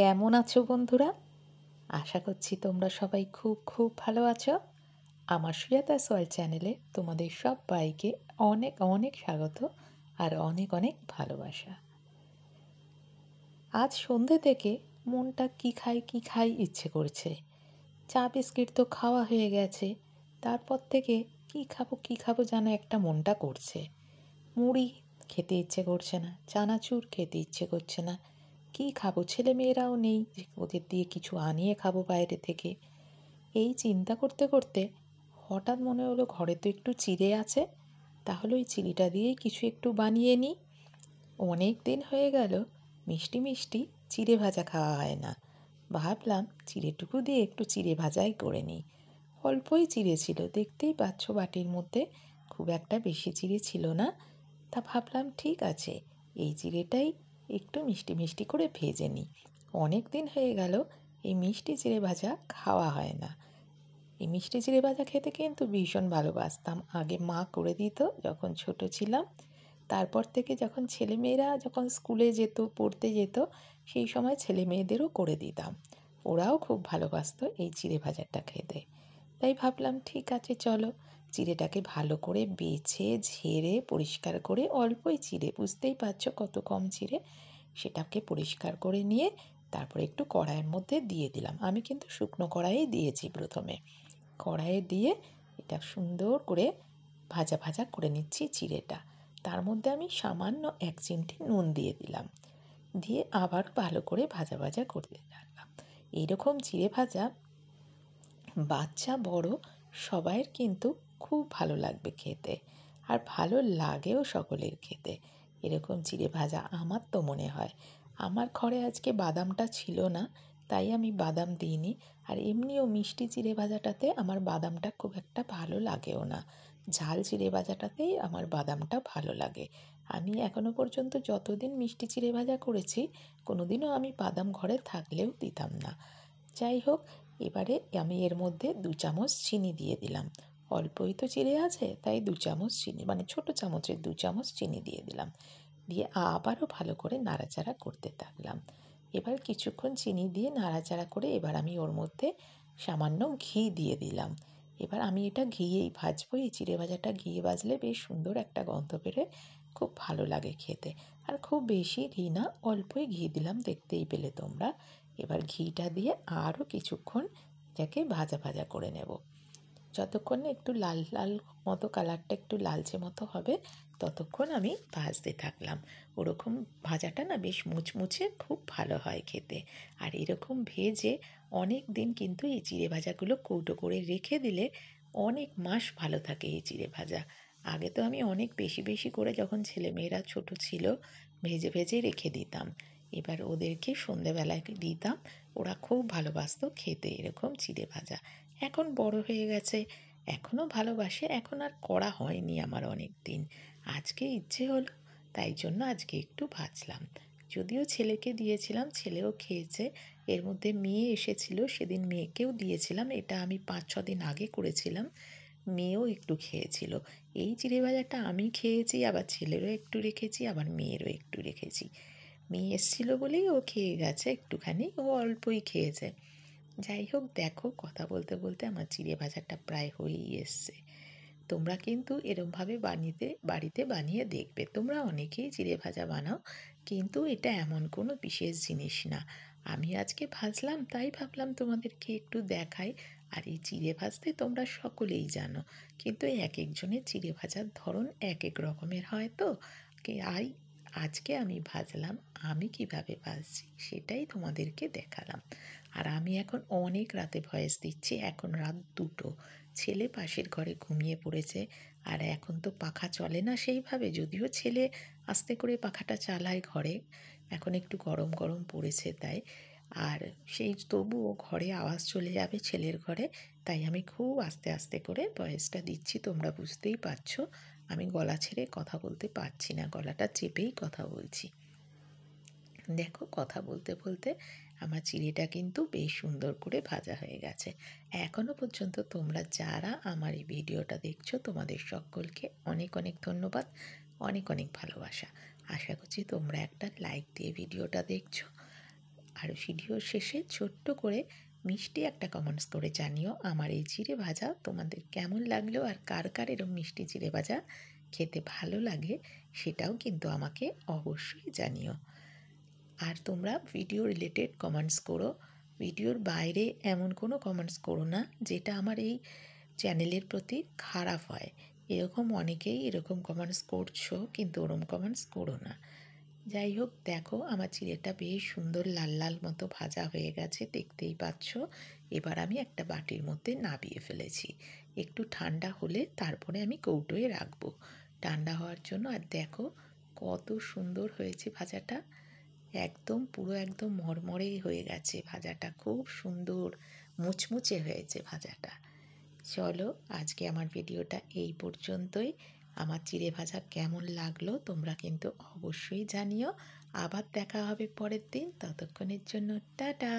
কেমন আছো বন্ধুরা? আশা করছি তোমরা সবাই খুব খুব ভালো আছো। আমার সুজাতা সোয়াল চ্যানেলে তোমাদের সব্বাইকে অনেক অনেক স্বাগত আর অনেক অনেক ভালোবাসা। আজ সন্ধে থেকে মনটা কী খাই ইচ্ছে করছে। চা বিস্কিট তো খাওয়া হয়ে গেছে, তারপর থেকে কী খাবো যেন একটা মনটা করছে। মুড়ি খেতে ইচ্ছে করছে না, চানাচুর খেতে ইচ্ছে করছে না। কী খাবো, ছেলেমেয়েরাও নেই যে ওদের দিয়ে কিছু আনিয়ে খাবো বাইরে থেকে। এই চিন্তা করতে করতে হঠাৎ মনে হলো ঘরে তো একটু চিড়ে আছে, তাহলে ওই চিড়িটা দিয়েই কিছু একটু বানিয়ে নিই। অনেক দিন হয়ে গেল মিষ্টি মিষ্টি চিড়ে ভাজা খাওয়া হয় না। ভাবলাম চিড়েটুকু দিয়ে একটু চিড়ে ভাজাই করে নিই। অল্পই চিড়ে ছিল, দেখতেই পাচ্ছ বাটির মধ্যে খুব একটা বেশি চিড়ে ছিল না। তা ভাবলাম ঠিক আছে, এই চিড়েটাই একটু মিষ্টি মিষ্টি করে ভেজে নিই। অনেক দিন হয়ে গেল এই মিষ্টি চিড়ে ভাজা খাওয়া হয় না। এই মিষ্টি চিড়ে ভাজা খেতে কিন্তু ভীষণ ভালোবাসতাম। আগে মা করে দিত যখন ছোট ছিলাম। তারপর থেকে যখন ছেলেমেয়েরা যখন স্কুলে যেত, পড়তে যেত, সেই সময় ছেলেমেয়েদেরও করে দিতাম। ওরাও খুব ভালোবাসতো এই চিড়ে ভাজাটা খেতে। তাই ভাবলাম ঠিক আছে চলো, চিড়েটাকে ভালো করে বেছে ঝেড়ে পরিষ্কার করে, অল্পই চিড়ে, বুঝতেই পারছো কত কম চিড়ে, সেটাকে পরিষ্কার করে নিয়ে তারপরে একটু কড়াইয়ের মধ্যে দিয়ে দিলাম। আমি কিন্তু শুকনো কড়াইয়ে দিয়েছি প্রথমে। কড়াইয়ে দিয়ে এটা সুন্দর করে ভাজা ভাজা করে নিচ্ছি চিড়েটা। তার মধ্যে আমি সামান্য 1 চিমটি নুন দিয়ে দিলাম, দিয়ে আবার ভালো করে ভাজা ভাজা করতে থাকলাম। এইরকম চিড়ে ভাজা বাচ্চা বড় সবাইয়ের কিন্তু খুব ভালো লাগবে খেতে, আর ভালো লাগেও সকলের খেতে এরকম চিড়ে ভাজা। আমার তো মনে হয়, আমার ঘরে আজকে বাদামটা ছিল না, তাই আমি বাদাম দিইনি। আর এমনিও মিষ্টি চিড়ে ভাজাটাতে আমার বাদামটা খুব একটা ভালো লাগেও না। ঝাল চিড়ে ভাজাটাতেই আমার বাদামটা ভালো লাগে। আমি এখনো পর্যন্ত যতদিন মিষ্টি চিড়ে ভাজা করেছি, কোনোদিনও আমি বাদাম ঘরে থাকলেও দিতাম না। যাই হোক, এবারে আমি এর মধ্যে 2 চামচ চিনি দিয়ে দিলাম। অল্পই তো চিড়ে আছে, তাই 2 চামচ চিনি, মানে ছোট চামচের 2 চামচ চিনি দিয়ে দিলাম। দিয়ে আবারও ভালো করে নাড়াচাড়া করতে থাকলাম। এবার কিছুক্ষণ চিনি দিয়ে নাড়াচাড়া করে এবার আমি ওর মধ্যে সামান্য ঘি দিয়ে দিলাম। এবার আমি এটা ঘিয়েই ভাজবো। এই চিড়ে ভাজাটা ঘিয়ে ভাজলে বেশ সুন্দর একটা গন্ধ বেরোয়, খুব ভালো লাগে খেতে। আর খুব বেশি ঘি না, অল্পই ঘি দিলাম, দেখতেই পেলে তোমরা। এবার ঘিটা দিয়ে আরও কিছুক্ষণ এটাকে ভাজা ভাজা করে নেব। যতক্ষণ না একটু লাল লাল মতো, কালারটা একটু লালচে মতো হবে, ততক্ষণ আমি ভাজতে থাকলাম। ওরকম ভাজাটা না বেশ মুচমুচে খুব ভালো হয় খেতে। আর এরকম ভেজে অনেক দিন কিন্তু এই চিড়ে ভাজাগুলো কৌটো করে রেখে দিলে অনেক মাস ভালো থাকে এই চিড়ে ভাজা। আগে তো আমি অনেক বেশি বেশি করে, যখন ছেলেমেয়েরা ছোট ছিল, ভেজে ভেজে রেখে দিতাম। এবার ওদেরকে সন্ধেবেলায় দিতাম, ওরা খুব ভালোবাসতো খেতে এরকম চিড়ে ভাজা। এখন বড় হয়ে গেছে, এখনও ভালোবাসে, এখন আর করা হয়নি আমার অনেক দিন। আজকে ইচ্ছে হলো, তাই জন্য আজকে একটু ভাজলাম। যদিও ছেলেকে দিয়েছিলাম, ছেলেও খেয়েছে। এর মধ্যে মেয়ে এসেছিল, সেদিন মেয়েকেও দিয়েছিলাম। এটা আমি 5-6 দিন আগে করেছিলাম, মেয়েও একটু খেয়েছিল। এই চিড়ে ভাজাটা আমি খেয়েছি, আবার ছেলেরও একটু রেখেছি, আবার মেয়েরও একটু রেখেছি। মেয়ে এসেছিলো বলেই ও খেয়ে গেছে একটুখানি, ও অল্পই খেয়েছে। যাই হোক, দেখো কথা বলতে বলতে আমার চিড়ে ভাজাটা প্রায় হয়েই এসছে। তোমরা কিন্তু এরমভাবে বাড়িতে বানিয়ে দেখবে। তোমরা অনেকেই চিড়ে ভাজা বানাও, কিন্তু এটা এমন কোনো বিশেষ জিনিস না। আমি আজকে ভাজলাম, তাই ভাবলাম তোমাদেরকে একটু দেখাই। আর এই চিড়ে ভাজতে তোমরা সকলেই জানো, কিন্তু এক একজনের চিড়ে ভাজার ধরন এক এক রকমের হয় তো। আই আজকে আমি ভাজলাম, আমি কিভাবে ভাজছি সেটাই তোমাদেরকে দেখালাম। আর আমি এখন অনেক রাতে ভয়েস দিচ্ছি, এখন রাত 2টো। ছেলে পাশের ঘরে ঘুমিয়ে পড়েছে। আর এখন তো পাখা চলে না সেইভাবে, যদিও ছেলে আস্তে করে পাখাটা চালায় ঘরে, এখন একটু গরম গরম পড়েছে তাই। আর সেই তবুও ঘরে আওয়াজ চলে যাবে ছেলের ঘরে, তাই আমি খুব আস্তে আস্তে করে ভয়েসটা দিচ্ছি। তোমরা বুঝতেই পারছো আমি গলা ছেড়ে কথা বলতে পারছি না, গলাটা চেপেই কথা বলছি। দেখো কথা বলতে বলতে আমার চিড়েটা কিন্তু বেশ সুন্দর করে ভাজা হয়ে গেছে। এখনও পর্যন্ত তোমরা যারা আমার এই ভিডিওটা দেখছো, তোমাদের সকলকে অনেক অনেক ধন্যবাদ, অনেক অনেক ভালোবাসা। আশা করছি তোমরা একটা লাইক দিয়ে ভিডিওটা দেখছো। আর ভিডিও শেষে ছোট্ট করে মিষ্টি একটা কমেন্টস করে জানিও আমার এই চিড়ে ভাজা তোমাদের কেমন লাগলো, আর কার কার এরকম মিষ্টি চিড়ে ভাজা খেতে ভালো লাগে সেটাও কিন্তু আমাকে অবশ্যই জানিও। আর তোমরা ভিডিও রিলেটেড কমেন্টস করো, ভিডিওর বাইরে এমন কোনো কমেন্টস করো না যেটা আমার এই চ্যানেলের প্রতি খারাপ হয়। এরকম অনেকেই এরকম কমেন্টস করছো, কিন্তু ওরম কমেন্টস করো না। যাই হোক, দেখো আমার চিড়েটা বেশ সুন্দর লাল লাল মতো ভাজা হয়ে গেছে, দেখতেই পাচ্ছ। এবার আমি একটা বাটির মধ্যে নামিয়ে ফেলেছি। একটু ঠান্ডা হলে তারপরে আমি কৌটোয় রাখবো ঠান্ডা হওয়ার জন্য। আর দেখো কত সুন্দর হয়েছে ভাজাটা, একদম মরমরে হয়ে গেছে ভাজাটা, খুব সুন্দর মুচমুচে হয়েছে ভাজাটা। চলো আজকে আমার ভিডিওটা এই পর্যন্তই। আমার চিড়ে ভাজা কেমন লাগলো তোমরা কিন্তু অবশ্যই জানিও। আবার দেখা হবে পরের দিন, ততক্ষণের জন্য টাটা।